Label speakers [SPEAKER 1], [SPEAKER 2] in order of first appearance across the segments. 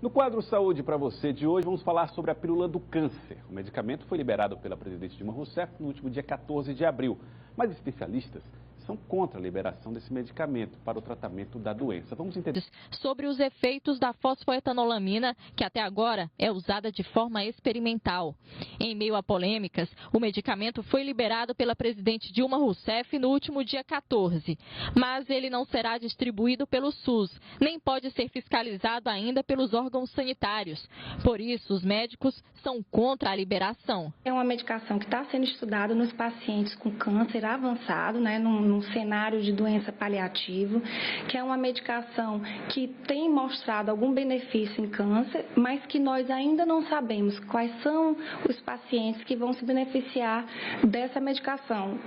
[SPEAKER 1] No quadro Saúde para você de hoje, vamos falar sobre a pílula do câncer. O medicamento foi liberado pela presidente Dilma Rousseff no último dia 14 de abril, mas especialistas são contra a liberação desse medicamento para o tratamento da doença. Vamos entender
[SPEAKER 2] sobre os efeitos da fosfoetanolamina, que até agora é usada de forma experimental. Em meio a polêmicas, o medicamento foi liberado pela presidente Dilma Rousseff no último dia 14, mas ele não será distribuído pelo SUS, nem pode ser fiscalizado ainda pelos órgãos sanitários. Por isso, os médicos são contra a liberação.
[SPEAKER 3] É uma medicação que está sendo estudada nos pacientes com câncer avançado, num cenário de doença paliativa, que é uma medicação que tem mostrado algum benefício em câncer, mas que nós ainda não sabemos quais são os pacientes que vão se beneficiar dessa medicação,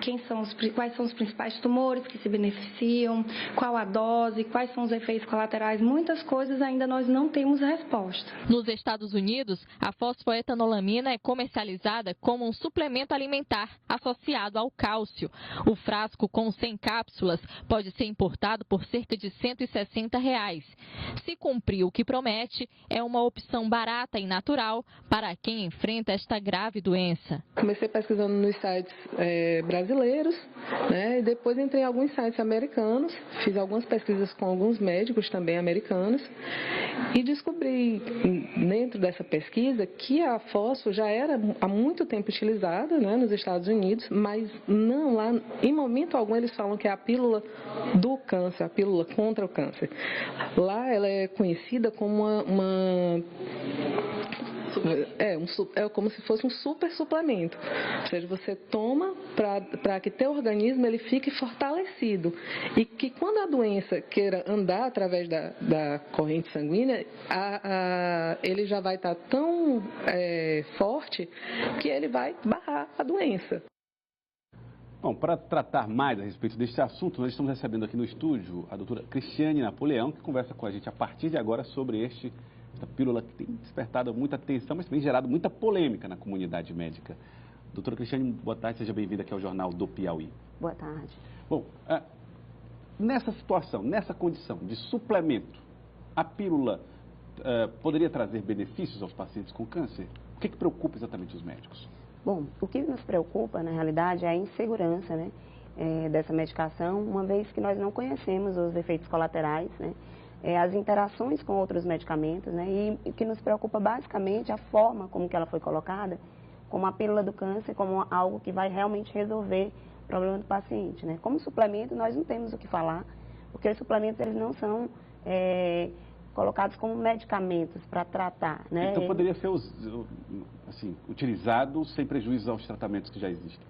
[SPEAKER 3] quais são os principais tumores que se beneficiam, qual a dose, quais são os efeitos colaterais, muitas coisas ainda nós não temos resposta.
[SPEAKER 2] Nos Estados Unidos, a fosfoetanolamina é comercializada como um suplemento alimentar associado ao cálcio. O frasco com 100 cápsulas pode ser importado por cerca de R$160. Se cumprir o que promete, é uma opção barata e natural para quem enfrenta esta grave doença.
[SPEAKER 4] Comecei pesquisando nos sites brasileiros, e depois entrei em alguns sites americanos, fiz algumas pesquisas com alguns médicos também americanos e descobri dentro dessa pesquisa que a fosfo já era há muito tempo utilizada, nos Estados Unidos, mas não lá, em momento algum eles falam que é a pílula do câncer, a pílula contra o câncer. Lá ela é conhecida como é como se fosse um super suplemento. Ou seja, você toma para que teu organismo ele fique fortalecido. E que quando a doença queira andar através da corrente sanguínea, ele já vai estar tão forte que ele vai barrar a doença.
[SPEAKER 1] Bom, para tratar mais a respeito deste assunto, nós estamos recebendo aqui no estúdio a doutora Cristiane Napoleão, que conversa com a gente a partir de agora sobre esta pílula que tem despertado muita atenção, mas também gerado muita polêmica na comunidade médica. Doutora Cristiane, boa tarde, seja bem-vinda aqui ao Jornal do Piauí.
[SPEAKER 5] Boa tarde.
[SPEAKER 1] Bom, nessa situação, nessa condição de suplemento, a pílula poderia trazer benefícios aos pacientes com câncer? O que preocupa exatamente os médicos?
[SPEAKER 5] Bom, o que nos preocupa, na realidade, é a insegurança dessa medicação, uma vez que nós não conhecemos os efeitos colaterais, as interações com outros medicamentos, e o que nos preocupa basicamente é a forma como que ela foi colocada, como a pílula do câncer, como algo que vai realmente resolver o problema do paciente. Como suplemento, nós não temos o que falar, porque os suplementos eles não são colocados como medicamentos para tratar.
[SPEAKER 1] Então poderia ser utilizado sem prejuízo aos tratamentos que já existem?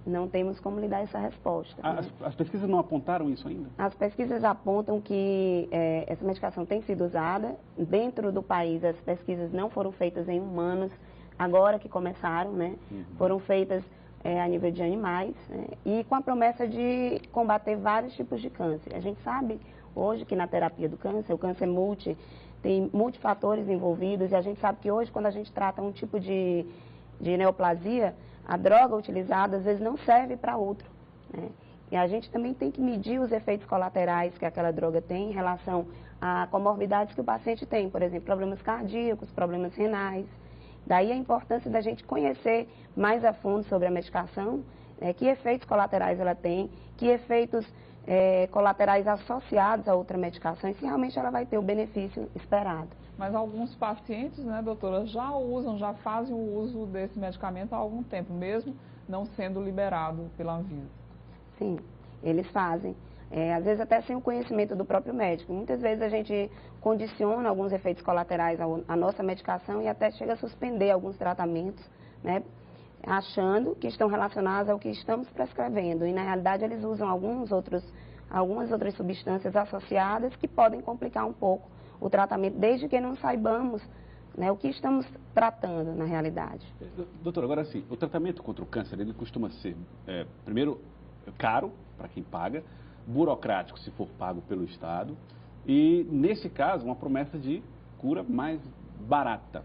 [SPEAKER 5] Não temos como lhe dar essa resposta.
[SPEAKER 1] As pesquisas não apontaram isso ainda?
[SPEAKER 5] As pesquisas apontam que essa medicação tem sido usada. Dentro do país, as pesquisas não foram feitas em humanos, agora que começaram, Foram feitas a nível de animais, e com a promessa de combater vários tipos de câncer. A gente sabe hoje que na terapia do câncer, o câncer tem multifatores envolvidos, e a gente sabe que hoje, quando a gente trata um tipo de neoplasia, a droga utilizada às vezes não serve para outro. E a gente também tem que medir os efeitos colaterais que aquela droga tem em relação a comorbidades que o paciente tem, por exemplo, problemas cardíacos, problemas renais. Daí a importância da gente conhecer mais a fundo sobre a medicação, que efeitos colaterais ela tem, que efeitos colaterais associados a outra medicação e se realmente ela vai ter o benefício esperado.
[SPEAKER 6] Mas alguns pacientes, doutora, já fazem o uso desse medicamento há algum tempo, mesmo não sendo liberado pela Anvisa.
[SPEAKER 5] Sim, eles fazem. Às vezes até sem o conhecimento do próprio médico. Muitas vezes a gente condiciona alguns efeitos colaterais à nossa medicação e até chega a suspender alguns tratamentos, achando que estão relacionados ao que estamos prescrevendo. E na realidade eles usam algumas outras substâncias associadas que podem complicar um pouco o tratamento, desde que não saibamos o que estamos tratando na realidade.
[SPEAKER 1] Doutor, agora sim, o tratamento contra o câncer, ele costuma ser, primeiro, caro para quem paga, burocrático se for pago pelo Estado e, nesse caso, uma promessa de cura mais barata.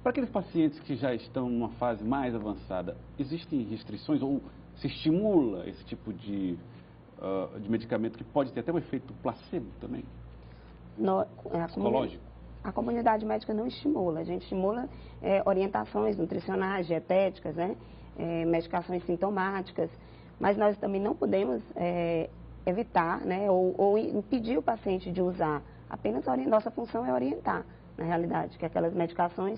[SPEAKER 1] Para aqueles pacientes que já estão numa fase mais avançada, existem restrições ou se estimula esse tipo de medicamento que pode ter até um efeito placebo também? Psicológico?
[SPEAKER 5] a comunidade médica não estimula. A gente estimula orientações nutricionais, dietéticas, né? Medicações sintomáticas, mas nós também não podemos evitar, né? Ou impedir o paciente de usar. Apenas nossa função é orientar, na realidade, que aquelas medicações,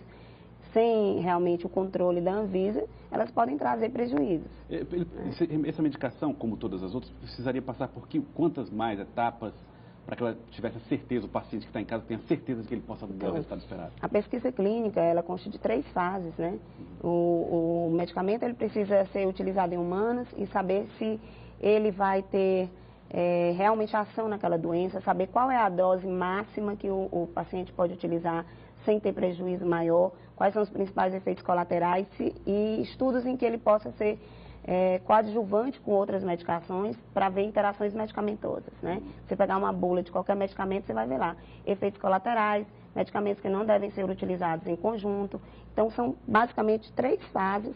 [SPEAKER 5] sem realmente o controle da Anvisa, elas podem trazer prejuízos.
[SPEAKER 1] Essa medicação, como todas as outras, precisaria passar por quantas mais etapas para que ela tivesse certeza, o paciente que está em casa tenha certeza de que ele possa dar o resultado esperado?
[SPEAKER 5] A pesquisa clínica, ela consta de 3 fases, né? O medicamento, ele precisa ser utilizado em humanos e saber se ele vai ter realmente ação naquela doença, saber qual é a dose máxima que o paciente pode utilizar sem ter prejuízo maior, quais são os principais efeitos colaterais e estudos em que ele possa ser coadjuvante com outras medicações para ver interações medicamentosas, né? Você pegar uma bula de qualquer medicamento, você vai ver lá efeitos colaterais, medicamentos que não devem ser utilizados em conjunto. Então, são basicamente 3 fases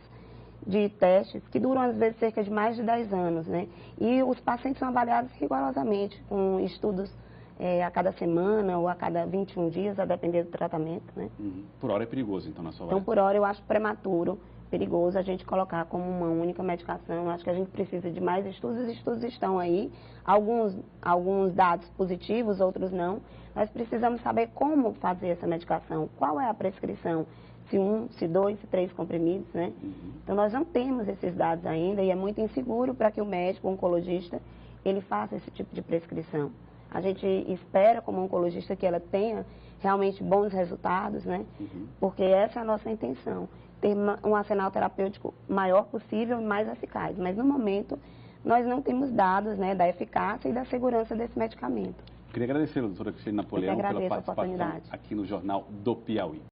[SPEAKER 5] de testes que duram, às vezes, cerca de mais de 10 anos, né? E os pacientes são avaliados rigorosamente, com estudos a cada semana ou a cada 21 dias, a depender do tratamento, né?
[SPEAKER 1] Por hora é perigoso, então, na sua
[SPEAKER 5] Então, por hora, eu acho prematuro, perigoso a gente colocar como uma única medicação. Eu acho que a gente precisa de mais estudos. Os estudos estão aí, alguns dados positivos, outros não. Nós precisamos saber como fazer essa medicação, qual é a prescrição, se 1, se 2, se 3 comprimidos, né? Então, nós não temos esses dados ainda e é muito inseguro para que o médico, o oncologista, ele faça esse tipo de prescrição. A gente espera, como oncologista, que ela tenha realmente bons resultados, né? Porque essa é a nossa intenção, ter um arsenal terapêutico maior possível e mais eficaz. Mas, no momento, nós não temos dados, né, da eficácia e da segurança desse medicamento.
[SPEAKER 1] Queria agradecer a doutora Cristiane Napoleão pela participação aqui no Jornal do Piauí.